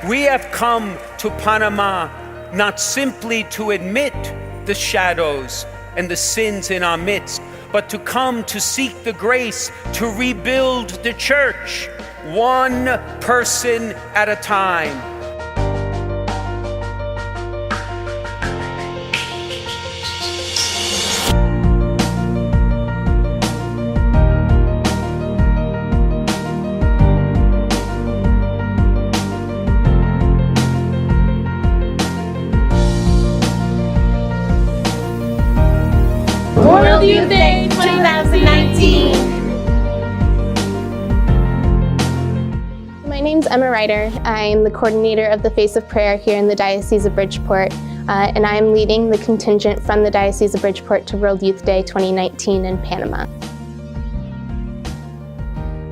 We have come to Panama not simply to admit the shadows and the sins in our midst, but to come to seek the grace to rebuild the church, one person at a time. World Youth Day 2019. My name's Emma Ryder. I'm the coordinator of the Face of Prayer here in the Diocese of Bridgeport, and I'm leading the contingent from the Diocese of Bridgeport to World Youth Day 2019 in Panama.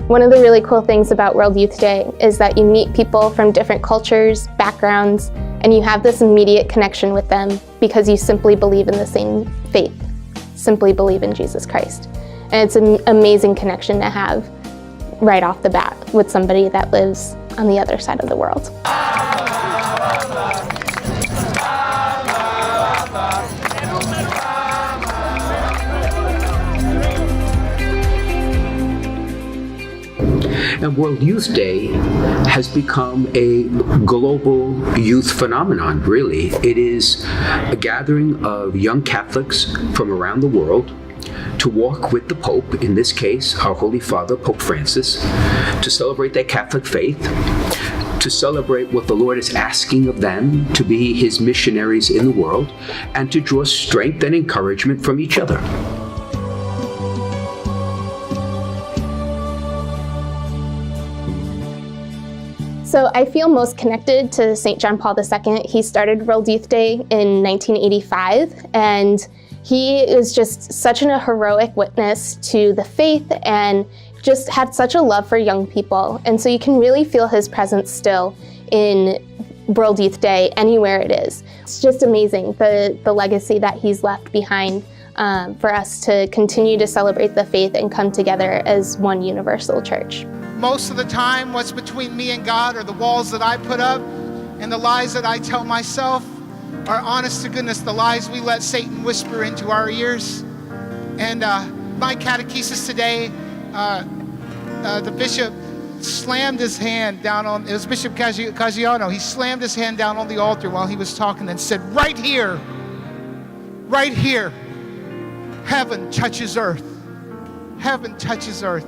One of the really cool things about World Youth Day is that you meet people from different cultures, backgrounds, and you have this immediate connection with them because you simply believe in the same faith. Simply believe in Jesus Christ. And it's an amazing connection to have right off the bat with somebody that lives on the other side of the world. And World Youth Day has become a global youth phenomenon, really. It is a gathering of young Catholics from around the world to walk with the Pope, in this case, our Holy Father, Pope Francis, to celebrate their Catholic faith, to celebrate what the Lord is asking of them to be His missionaries in the world, and to draw strength and encouragement from each other. So I feel most connected to St. John Paul II. He started World Youth Day in 1985, and he is just such a heroic witness to the faith and just had such a love for young people. And so you can really feel his presence still in World Youth Day anywhere it is. It's just amazing, the legacy that he's left behind for us to continue to celebrate the faith and come together as one universal church. Most of the time, what's between me and God are the walls that I put up and the lies that I tell myself are, honest to goodness, the lies we let Satan whisper into our ears. And my catechesis today, the bishop slammed his hand down on, it was Bishop Caggiano, he slammed his hand down on the altar while he was talking and said, right here, heaven touches earth. Heaven touches earth.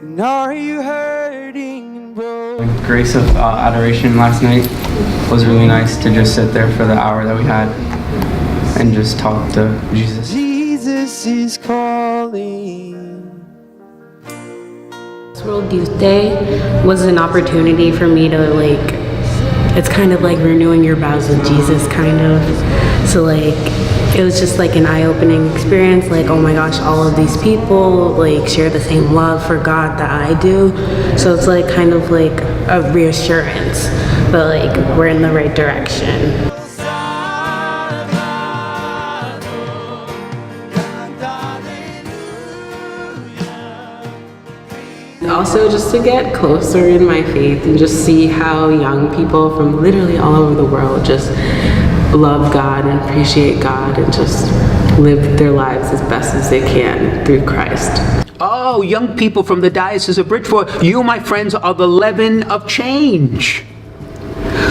And are you hurting and broken? Grace of adoration last night was really nice to just sit there for the hour that we had and just talk to Jesus. Jesus is calling. World Youth Day was an opportunity for me to it's kind of like renewing your vows with Jesus, kind of. So it was just an eye-opening experience, oh my gosh, all of these people share the same love for God that I do. So it's kind of a reassurance, but we're in the right direction. Also just to get closer in my faith and just see how young people from literally all over the world just love God and appreciate God and just live their lives as best as they can through Christ. Oh, young people from the Diocese of Bridgeport, you, my friends, are the leaven of change.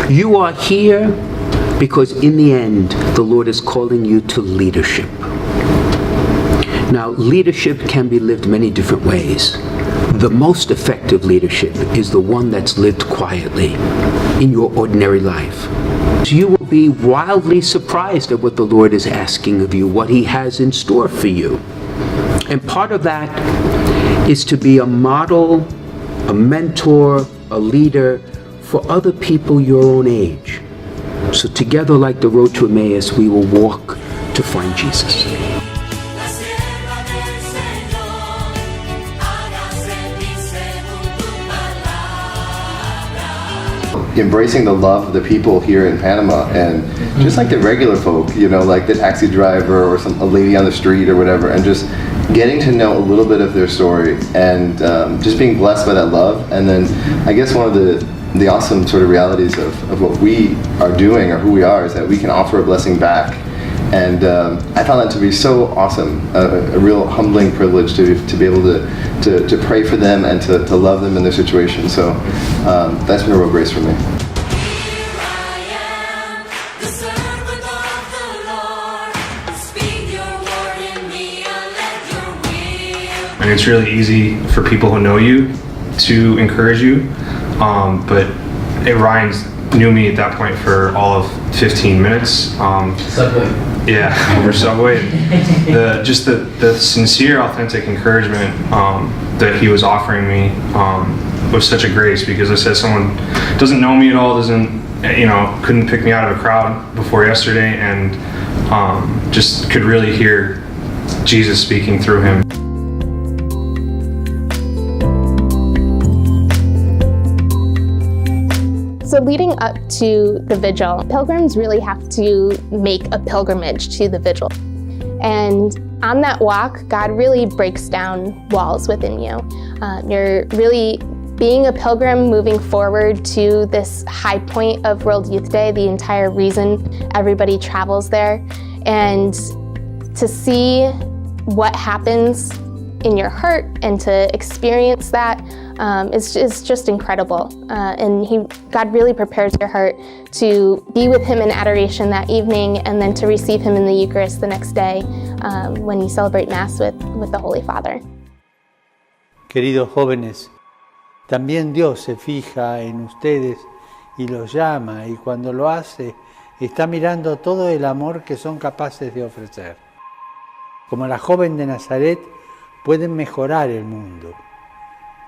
You are here because in the end, the Lord is calling you to leadership. Now, leadership can be lived many different ways. The most effective leadership is the one that's lived quietly in your ordinary life. You will be wildly surprised at what the Lord is asking of you, what He has in store for you. And part of that is to be a model, a mentor, a leader for other people your own age. So together, like the road to Emmaus, we will walk to find Jesus. Embracing the love of the people here in Panama, and just like the regular folk, like the taxi driver or a lady on the street or whatever, and just getting to know a little bit of their story and just being blessed by that love. And then I guess one of the the awesome sort of realities of what we are doing or who we are is that we can offer a blessing back. And I found that to be so awesome, a real humbling privilege to be able to pray for them and to love them in their situation. So that's been a real grace for me. And it's really easy for people who know you to encourage you, but Ryan knew me at that point for all of 15 minutes. Subway. Yeah, over Subway. Just the sincere, authentic encouragement that he was offering me was such a grace, because I said someone doesn't know me at all, couldn't pick me out of a crowd before yesterday, and just could really hear Jesus speaking through him. So leading up to the vigil, pilgrims really have to make a pilgrimage to the vigil. And on that walk, God really breaks down walls within you. You're really being a pilgrim, moving forward to this high point of World Youth Day, the entire reason everybody travels there. And to see what happens in your heart and to experience that is just incredible. And God really prepares your heart to be with him in adoration that evening, and then to receive him in the Eucharist the next day when you celebrate Mass with the Holy Father. Queridos jóvenes, también Dios se fija en ustedes y los llama, y cuando lo hace, está mirando todo el amor que son capaces de ofrecer. Como la joven de Nazaret, pueden mejorar el mundo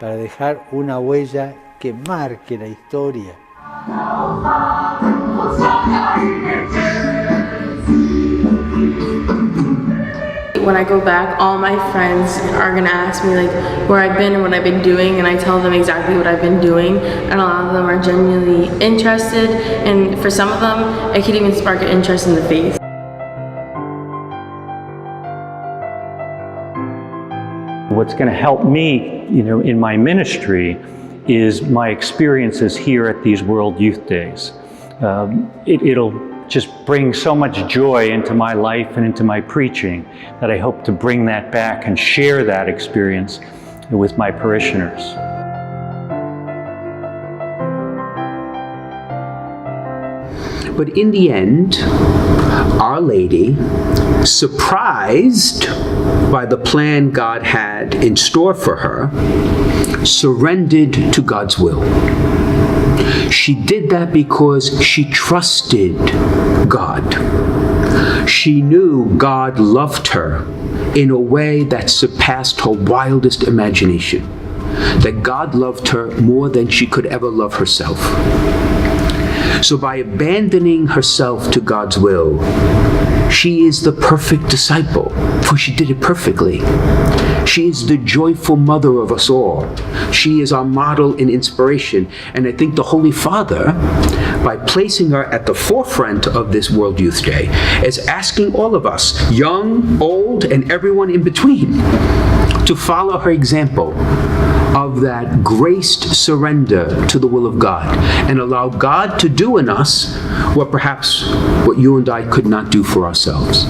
para dejar una huella que marque la historia. When I go back, all my friends are going to ask me like where I've been and what I've been doing, and I tell them exactly what I've been doing, and a lot of them are genuinely interested, and for some of them, it could even spark an interest in the faith. What's going to help me, in my ministry is my experiences here at these World Youth Days. It'll just bring so much joy into my life and into my preaching that I hope to bring that back and share that experience with my parishioners. But in the end, Our Lady, surprised by the plan God had in store for her, surrendered to God's will. She did that because she trusted God. She knew God loved her in a way that surpassed her wildest imagination, that God loved her more than she could ever love herself. So by abandoning herself to God's will, she is the perfect disciple, for she did it perfectly. She is the joyful mother of us all. She is our model and inspiration. And I think the Holy Father, by placing her at the forefront of this World Youth Day, is asking all of us, young, old, and everyone in between, to follow her example of that graced surrender to the will of God, and allow God to do in us what you and I could not do for ourselves.